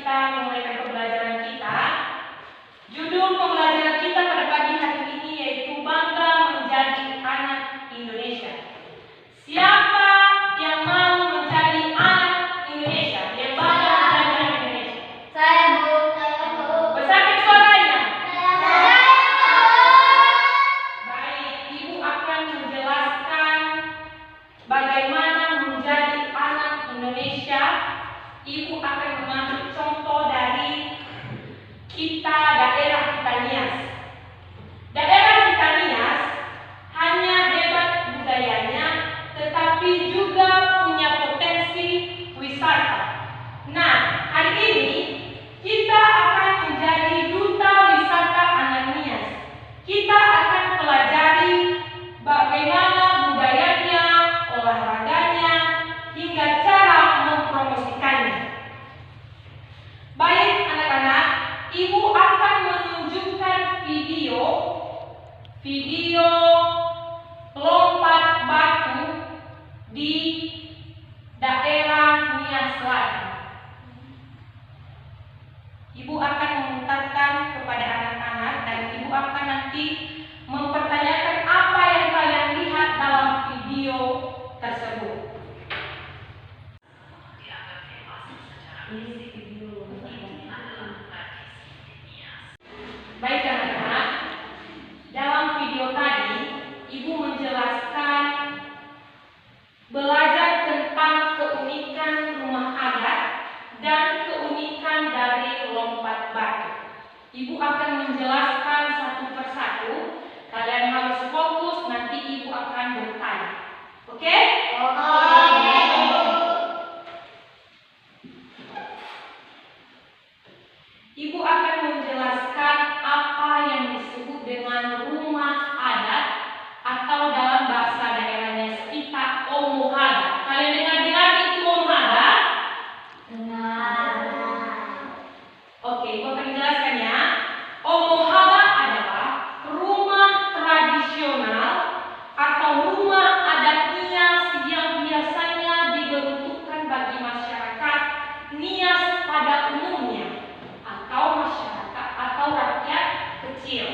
kita memulai pembelajaran kita. Judul pembelajaran kita pada pagi hari ini yaitu Bangga Menjadi Anak Indonesia. Siapa yang mau menjadi anak Indonesia? Yang bangga menjadi anak Indonesia? Saya, Bu. Saya, Bu. Besarkan suaranya. Saya, Bu. Baik, Ibu akan menjelaskan bagaimana menjadi anak Indonesia. Ibu akan mengambil contoh dari daerah kita Nias. Daerah kita Nias hanya hebat budayanya, tetapi juga punya potensi wisata. Nah, hari ini kita akan menjadi duta wisata anak Nias. Kita akan pelajari bagaimana budayanya, olahraganya, hingga cara mempromosikannya. Baik anak-anak, Ibu akan menunjukkan video lompat batu di daerah Nias Selatan. Ibu akan memutarkan kepada anak-anak dan Ibu akan nanti mempertanyakan apa yang kalian lihat dalam video tersebut. Ini video. Baik anak-anak, dalam video tadi Ibu menjelaskan belajar tentang keunikan rumah adat dan keunikan dari lompat batu. Ibu akan menjelaskan satu persatu. Kalian harus fokus, nanti Ibu akan bertanya. Oke? Oke. Ibu akan menjelaskan apa yang disebut dengan rumah adat atau dalam bahasa daerahnya kita omohada. Kalian dengar itu omohada? Dengar. Oke, Ibu akan menjelaskan ya. Omohada adalah rumah tradisional atau rumah adat Nias yang biasanya diperuntukkan bagi masyarakat Nias pada umumnya atau masyarakat atau rakyat kecil.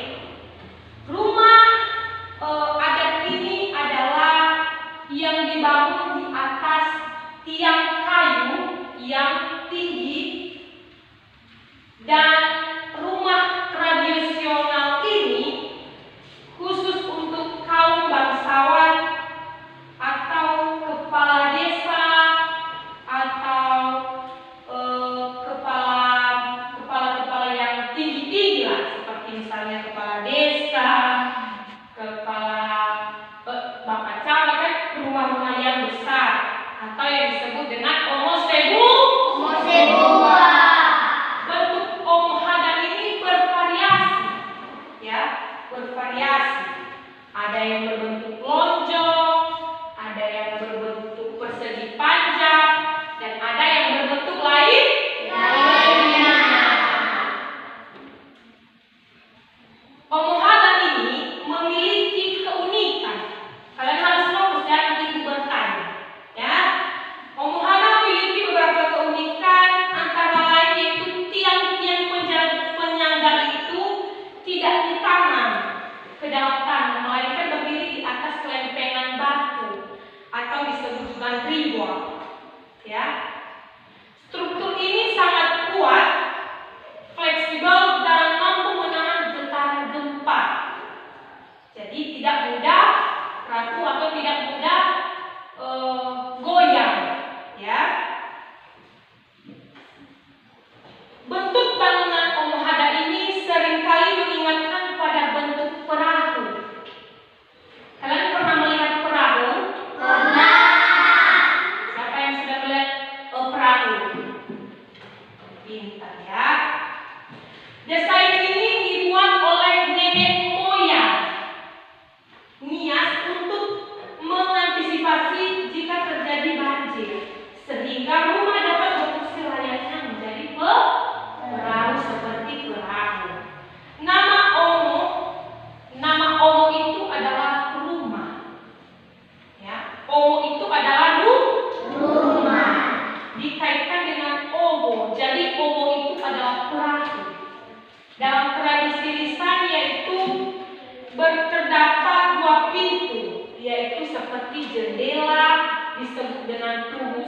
Rumah adat ini adalah yang dibangun di atas tiang kayu yang tinggi, dan rumah tradisional ini khusus untuk kaum bangsawan atau kepala desa atau kepala yang tinggi-tinggi lah, seperti misalnya kepala desa, kepala bapak camat, kan rumah-rumah yang besar atau yang disebut dengan omosebu. Bentuk omohada ini bervariasi, ya, bervariasi. Ada yang berbentuk lonjong, ada yang berbentuk persegi panjang, dan ada yang berbentuk lainnya. Omohada ini memiliki keunikan. Kalian harus fokus ya, nanti Ibu bertanya. Ya, omohada memiliki beberapa keunikan, antara lain yaitu tiang-tiang penyangga itu tidak ditanam ke dalam tanah, melainkan berdiri di atas lempengan batu atau disebut juga riwa. Ya, struktur ini sangat kuat, fleksibel dan mampu menahan getaran gempa. Jadi tidak mudah rapuh atau tidak mudah goyang, ya. Bentuk bangunan omohada ini seringkali mengingatkan pada bentuk perahu. Kalian pernah melihat perahu? Pernah. Siapa yang sudah melihat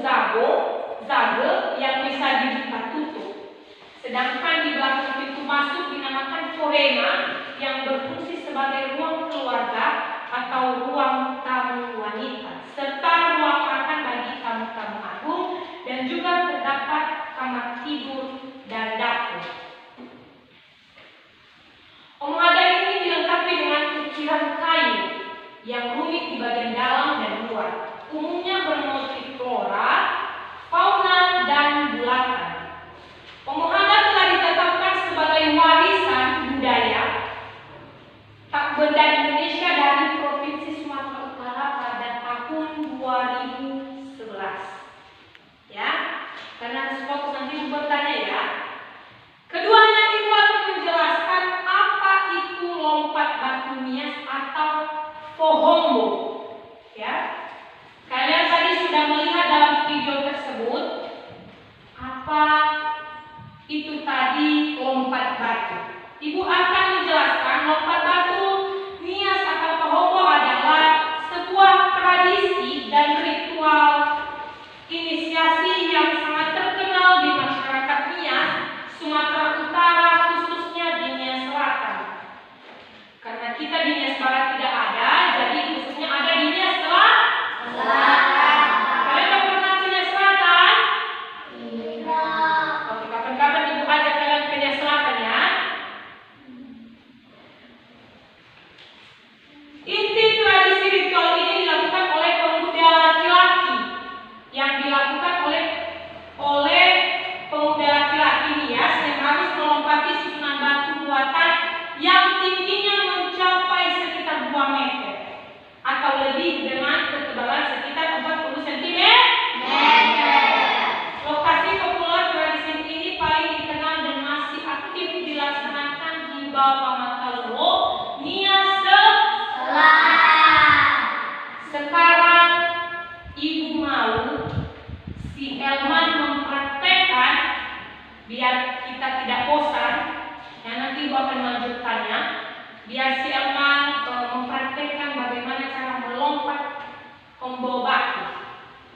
zage yang bisa dibuka tutup. Sedangkan di belakang pintu masuk dinamakan fohema yang berfungsi sebagai ruang keluarga atau ruang tamu wanita, serta ruang makan bagi tamu-tamu agung, dan juga terdapat kamar tidur dan dapur. Rumah adat ini dilengkapi dengan ukiran kayu yang rumit di bagian dalam dan luar, umumnya bermotif flora, fauna, dan bulatan. Pemuhada telah ditetapkan sebagai warisan budaya tak benda Indonesia dari Provinsi Sumatera Utara pada tahun 2011. Ya, karena sesuatu nanti bertanya ya. Keduanya itu akan menjelaskan apa itu lompat batu nias atau pohombo. Ya, kalian tadi sudah melihat dalam video tersebut apa itu tadi lompat batu. Ibu akan menjelaskan lompat batu nias atau pohombo adalah sebuah tradisi dan ritual inisiasi yang sangat terkenal di masyarakat Nias, Sumatera Utara, khususnya di Nias Selatan. Karena kita di Nias Barat tidak ada, jadi khususnya ada di Nias Selatan. Kalian udah pernah ke Nias Selatan? Oke, kapan-kapan ibu ajak kalian ke Nias Selatan ya. Inti tradisi ritual ini dilakukan oleh pemuda laki-laki, yang dilakukan oleh pemuda laki-laki Nias yang harus melompati susunan batu buatan yang tingginya mencapai sekitar 2 meter atau lebih dengan ketebalan sekitar 40 cm. Lokasi populer tradisi ini paling dikenal dan masih aktif dilaksanakan di bawah mata Luo, Nias Sekarang ibu mau si Elman mempraktekkan biar kita tidak bosan. Ya, nanti ibu akan melanjutkannya. Biar si Elman mempraktekkan bagaimana cara melompat combo batu.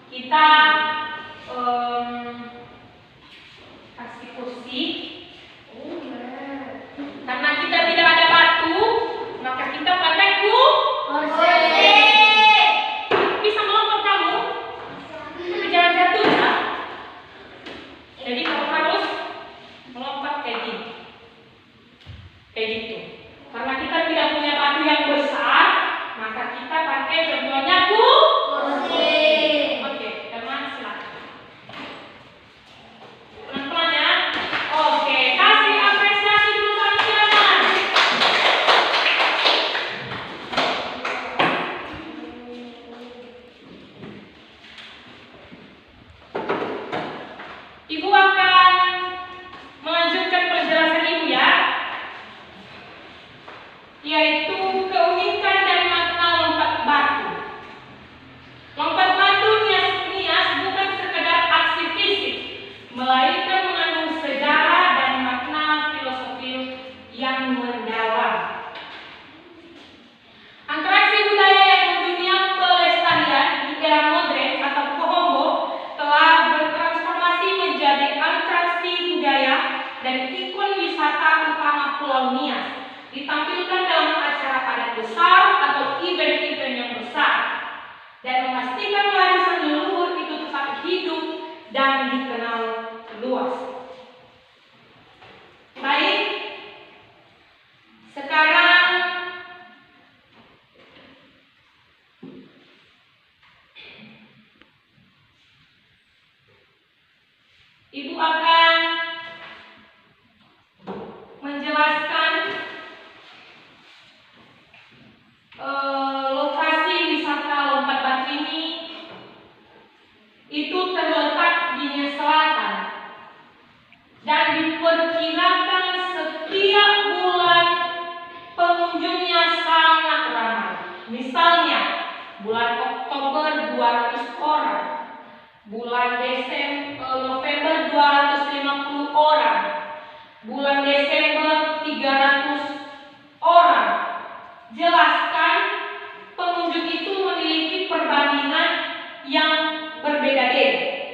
Kita kasih kursi. Karena kita tidak ada batu, maka kita pakai kursi. Bisa melompat kamu? Tapi jangan jatuh ya. Jadi kamu harus melompat kayak gini. Kayak gitu. Karena kita tidak punya batu yang besar, maka kita pakai contohnya kursi. Oke, teman silakan. Pelan-pelan ya. Oke, kasih apresiasi dulu sama silakan. Ibu akan melanjutkan penjelasan ibu ya, yaitu keunikan dan makna lompat batu. Lompat batu nias bukan sekedar aksi fisik, melainkan mengandung sejarah dan makna filosofi yang mendalam. Atraksi budaya yang mendunia pelestarian di era modern atau pohombo telah bertransformasi menjadi atraksi budaya dan ikon wisata utama Pulau Nias, ditampilkan dalam acara adat besar atau event-event yang besar, dan memastikan warisan leluhur itu tetap hidup dan dikenal luas. Baik, sekarang ibu akan menjelaskan lokasi wisata lompat batu ini. Itu terletak di Nias Selatan dan diperkirakan setiap bulan pengunjungnya sangat ramai. Misalnya bulan Oktober 200 orang, bulan November 250 orang, bulan Desember 300 orang. Jelaskan pengunjung itu memiliki perbandingan yang berbeda-beda.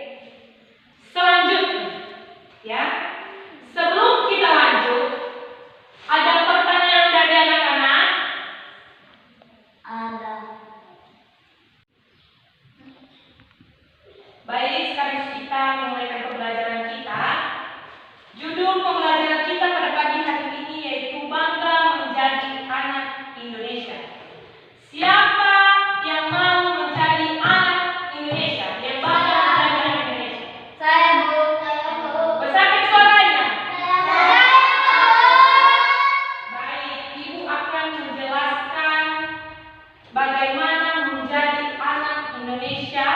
kita memulai pembelajaran kita. Judul pembelajaran kita pada pagi hari ini yaitu Bangga Menjadi Anak Indonesia. Siapa yang mau menjadi anak Indonesia? Yang bangga menjadi anak Indonesia? Saya, Bu. Saya, Bu. Besarkan suaranya. Saya, Baik, Ibu akan menjelaskan bagaimana menjadi anak Indonesia.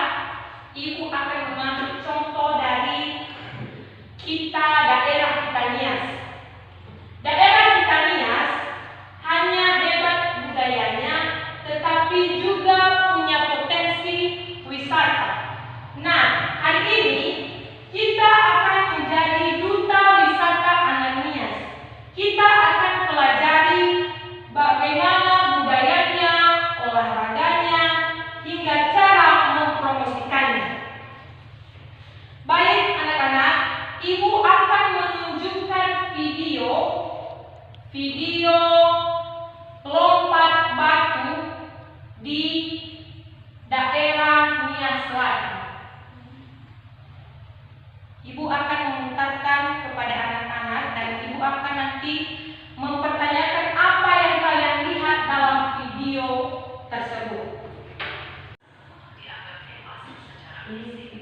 Ibu akan mengambil contoh dari daerah kita Nias. Daerah kita Nias hanya hebat budayanya, tetapi juga punya potensi wisata. Nah, hari ini kita akan menjadi duta wisata anak Nias. Kita akan pelajari bagaimana budayanya, olahraganya, hingga cara mempromosikannya. Baik anak-anak, Ibu akan menunjukkan video lompat batu di daerah Nias Selatan. Ibu akan memutarkan kepada anak-anak dan Ibu akan nanti mempertanyakan apa yang kalian lihat dalam video tersebut. Ini video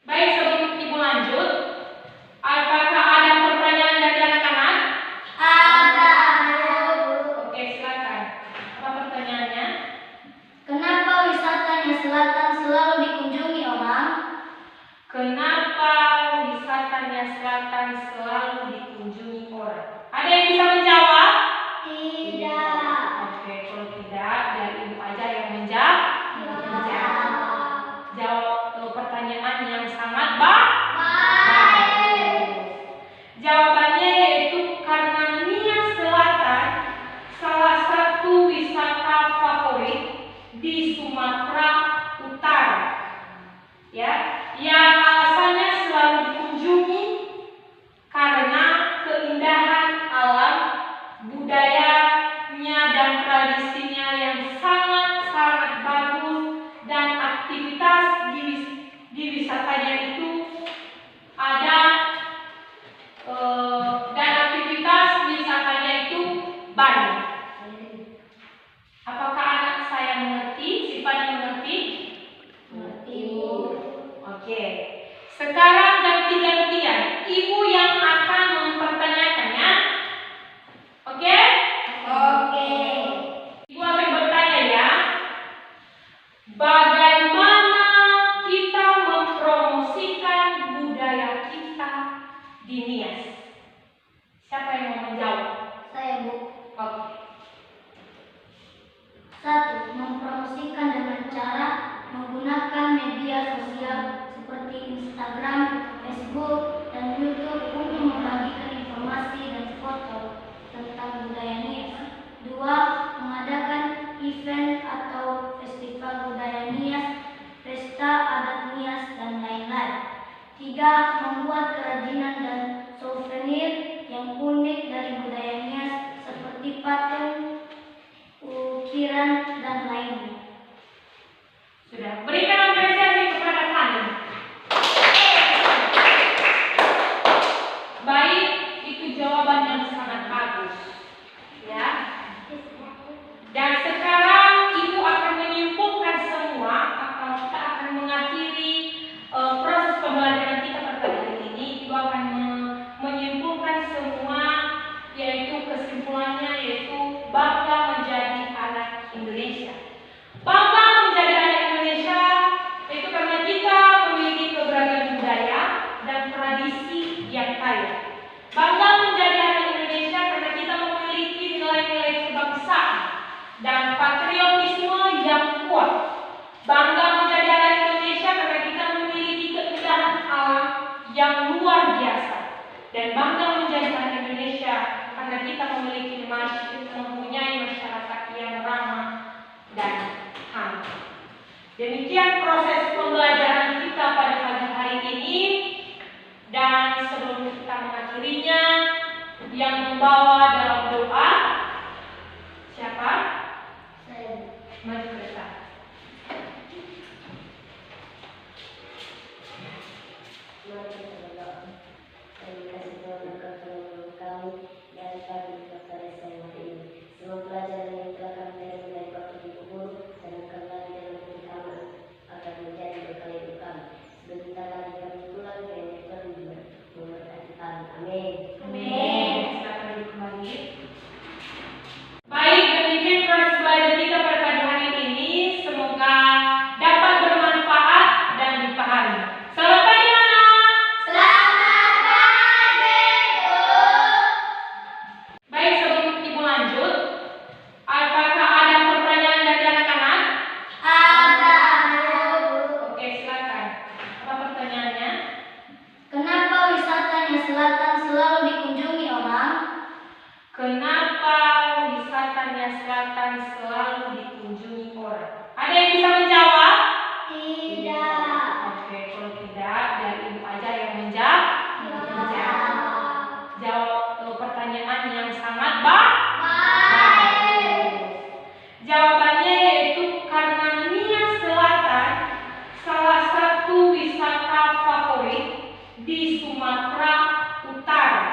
Baik, sebelum Ibu lanjut, apakah ada pertanyaan dari anak-anak? ada, Bu. Oke, silakan. Apa pertanyaannya? Kenapa wisata Nias Selatan selalu dikunjungi orang? Kenapa wisata Nias Selatan selalu dikunjungi orang? Ada yang bisa menjawab? Tidak. Oke, kalau tidak, biar Ibu aja yang menjawab. Jawab pertanyaan yang sangat baik. Jawabannya yaitu karena Nias Selatan salah satu wisata favorit di Sumatera Utara. Ya, yang alasannya selalu dikunjungi karena keindahan alam, budayanya dan tradisinya yang sangat-sangat bagus, dan aktivitas di wisatanya itu ada dan aktivitas wisatanya itu banyak. Apakah anak saya mengerti? Sifat mengerti? Mengerti, Bu. Oke. Sekarang ganti-gantian. Ibu yang akan mempertanyakannya. Oke? Oke. Ibu akan bertanya ya. Bagaimana kita mempromosikan budaya kita di Nias? Siapa yang mau menjawab? Saya, Bu. Oke. 1. Mempromosikan dengan cara menggunakan media sosial seperti Instagram, Facebook, dan YouTube untuk membagikan informasi dan foto tentang budaya Nias. 2. Mengadakan event atau festival budaya Nias, pesta adat Nias, dan lain-lain. 3. Membuat kerajinan dan souvenir yang unik dari budaya Nias seperti patung, ukiran, dan lainnya. Sudah. Berikan apresiasi kepada Fani. Baik, itu jawaban yang sangat bagus. Ya. Dan sekarang Ibu akan menyimpulkan semua, atau kita akan mengakhiri proses pembelajaran kita pada hari ini. Ibu akan menyimpulkan semua, yaitu kesimpulannya yaitu bangga menjadi anak Indonesia. Bangga menjadi anak Indonesia itu karena kita memiliki keberagaman budaya dan tradisi yang kaya. Bangga menjadi anak Indonesia karena kita memiliki nilai-nilai kebangsaan dan patriotisme yang kuat. Bangga menjadi anak Indonesia karena kita memiliki keindahan alam yang luar biasa. dan bangga menjadi anak Indonesia karena kita mempunyai masyarakat yang ramah dan HAM. Demikian proses pembelajaran kita pada pagi hari ini, dan sebelum kita mengakhirinya, yang membawa dalam doa siapa? Saya. Maju ke depan. Mari kita berdoa. Terima kasih Tuhan akan penolong kami dan kami kepada saya hari ini. Semua pelajaran yang telah kami terima dari Bapak Ibu Guru dan akan lagi dalam pengetahuan akan menjadi bekal hidup kami. Sebentar lagi kami pulang ke perlindungan. Memberkati kami. Amin. Amin. Silakan duduk kembali. Baik, demikian proses belajar kita pada pagi hari ini. Semoga dapat bermanfaat dan dipahami. Selamat pagi, anak. Selamat pagi, Bu. Baik, sebelum ibu lanjut, apakah ada pertanyaan dari anak-anak? Ada, Bu. Oke, silakan. Apa pertanyaannya? Kenapa wisatanya selatan selalu dikunjungi orang? Kenapa wisatanya selatan selalu dikunjungi orang? Ada yang bisa menjawab? Tidak. Oke, kalau tidak, dari ibu aja yang menjawab. Jawab pertanyaan yang sangat baik. Jawabannya yaitu karena Nias Selatan salah satu wisata favorit di Sumatera Utara.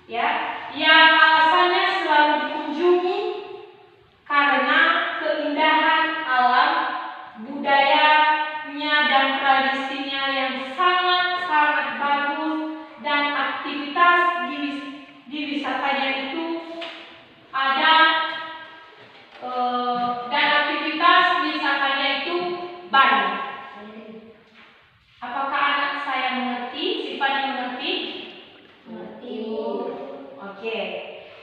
Ya, yang alasannya selalu dikunjungi karena keindahan alam, budayanya dan tradisinya yang sangat-sangat bagus, dan aktivitas di wisatanya itu ada banyak. Apakah anak saya mengerti? Sifani mengerti? Mengerti, Bu. Oke.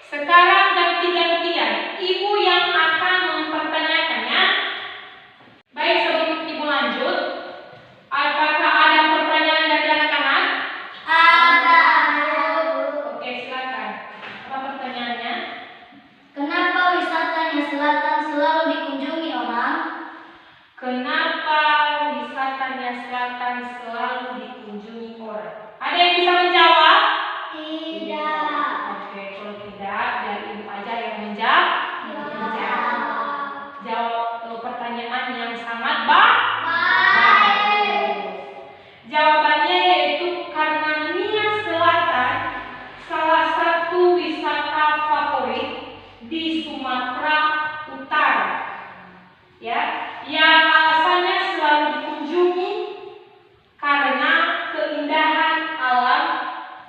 Sekarang ganti-gantian, ibu yang akan mempertanyakannya. Baik, sebelum ibu lanjut, apakah ada pertanyaan dari anak-anak? Ada, Bu. Oke, silakan. Apa pertanyaannya? Kenapa wisatanya selatan selalu dikunjungi orang? Kenapa wisatanya selatan selalu dikunjungi orang? Ada yang bisa menjawab? Tidak. Oke, kalau tidak, dari ibu aja yang menjawab. Jawab pertanyaan yang sangat baik. Jawabannya yaitu karena Nias Selatan salah satu wisata favorit di Sumatera Utara. Ya, yang alasannya selalu dikunjungi karena keindahan alam,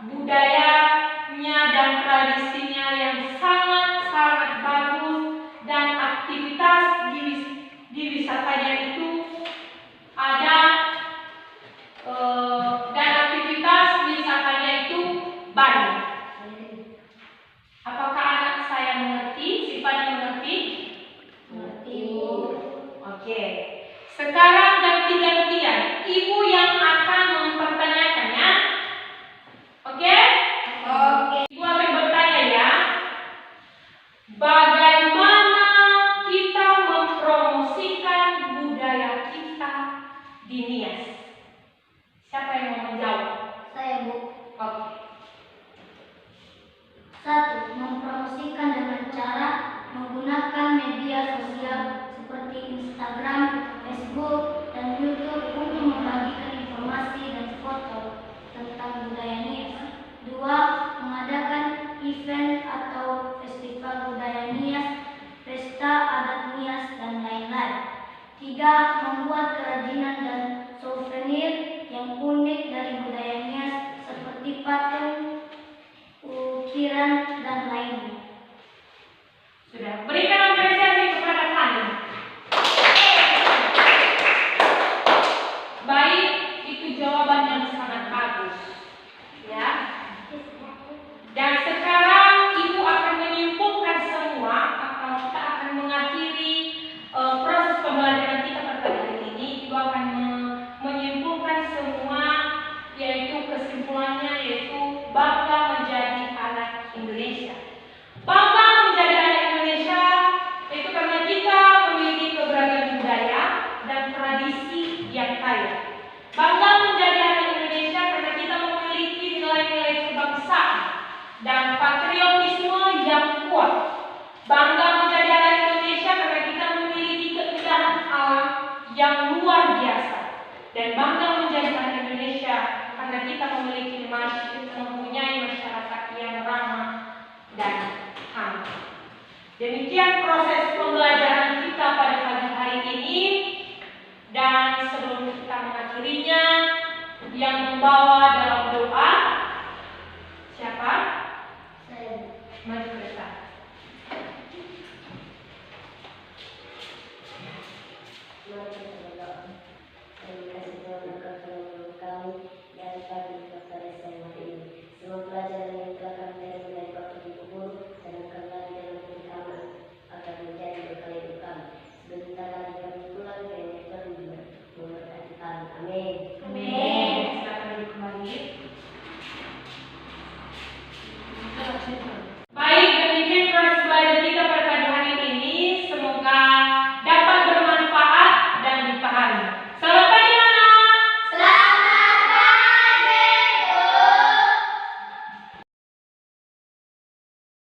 budayanya dan tradisinya yang sangat-sangat bagus, dan aktivitas di wisatanya itu ada banyak. Apakah anak saya mengerti? Sifani mengerti? Mengerti, Bu. Oke. Sekarang ganti-gantian, ibu yang akan mempertanyakannya. Oke? Oke. Ibu akan bertanya ya. Bagaimana kita mempromosikan budaya kita di Nias? Siapa yang mau menjawab? Saya, Bu. Oke. 1. Mempromosikan dengan cara menggunakan media sosial seperti Instagram, Facebook, dan YouTube untuk membagikan informasi dan foto tentang budaya Nias. 2. Mengadakan event atau festival budaya Nias, pesta adat Nias, dan lain-lain. 3. Membuat kerajinan dan souvenir yang unik dari budaya Nias seperti patung, ukiran, dan lainnya. Sudah. Berikan apresiasi kepada Fani. Baik, itu jawaban yang sangat bagus. Ya. Dan sekarang ibu akan menyimpulkan semua, atau kita akan mengakhiri proses pembelajaran kita pada hari ini. Ibu akan menyimpulkan semua, yaitu kesimpulannya yaitu patriotisme yang kuat, bangga menjadi anak Indonesia karena kita memiliki keindahan alam yang luar biasa, dan bangga menjadi anak Indonesia karena kita mempunyai masyarakat yang ramah dan hangat. Demikian proses pembelajaran kita pada pagi hari ini, dan sebelum kita mengakhirinya, yang membawa